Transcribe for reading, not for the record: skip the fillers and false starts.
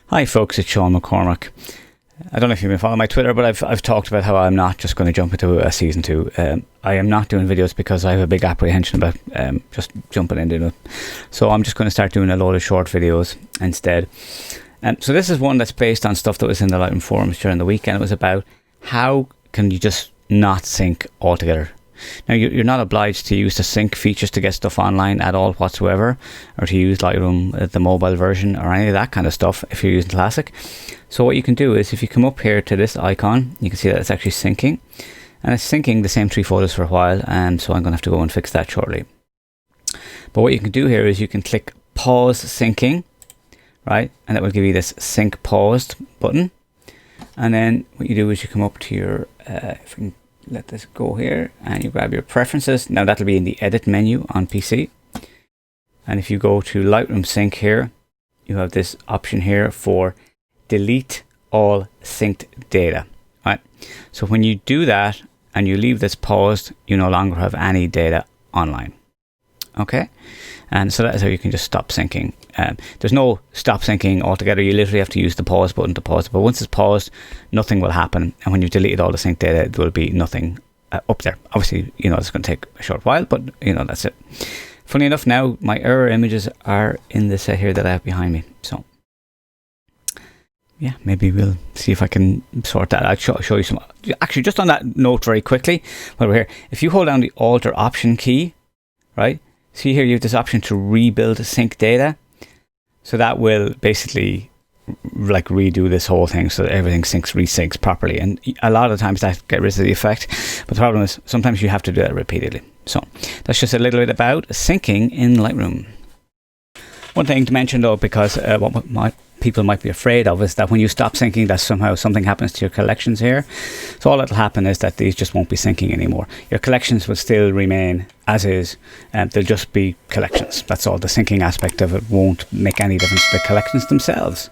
Hi folks, it's Sean McCormack. I don't know if you've been following my Twitter, but I've talked about how I'm not just going to jump into a season 2. I am not doing videos because I have a big apprehension about just jumping into it. So I'm just going to start doing a load of short videos instead. So this is one that's based on stuff that was in the Lightroom forums during the week, and it was about how can you just not sync altogether. Now, you're not obliged to use the sync features to get stuff online at all whatsoever, or to use Lightroom, the mobile version, or any of that kind of stuff if you're using Classic. So what you can do is, if you come up here to this icon, you can see that it's actually syncing, and it's syncing the same 3 photos for a while, and so I'm going to have to go and fix that shortly. But what you can do here is you can click pause syncing, right, and that will give you this sync paused button. And then what you do is you come up to your if we can let this go here, and you grab your preferences. Now that'll be in the edit menu on PC, and if you go to Lightroom Sync here, you have this option here for delete all synced data, right? So when you do that and you leave this paused, you no longer have any data online. Okay, and so that is how you can just stop syncing. There's no stop syncing altogether. You literally have to use the pause button to pause it, but once it's paused, nothing will happen, and when you've deleted all the sync data, there will be nothing up there. Obviously, it's going to take a short while, but that's it. Funny enough, now my error images are in the set here that I have behind me, so yeah, maybe we'll see if I can sort that. I'll show you some. Actually, just on that note very quickly, while we're here, if you hold down the Alt or Option key, right, see here you have this option to rebuild sync data. So that will basically like redo this whole thing so that everything resyncs properly. And a lot of times that gets rid of the effect. But the problem is sometimes you have to do that repeatedly. So that's just a little bit about syncing in Lightroom. One thing to mention though, because what people might be afraid of is that when you stop syncing, that somehow something happens to your collections here. So all that'll happen is that these just won't be syncing anymore. Your collections will still remain as is, and they'll just be collections. That's all. The syncing aspect of it won't make any difference to the collections themselves.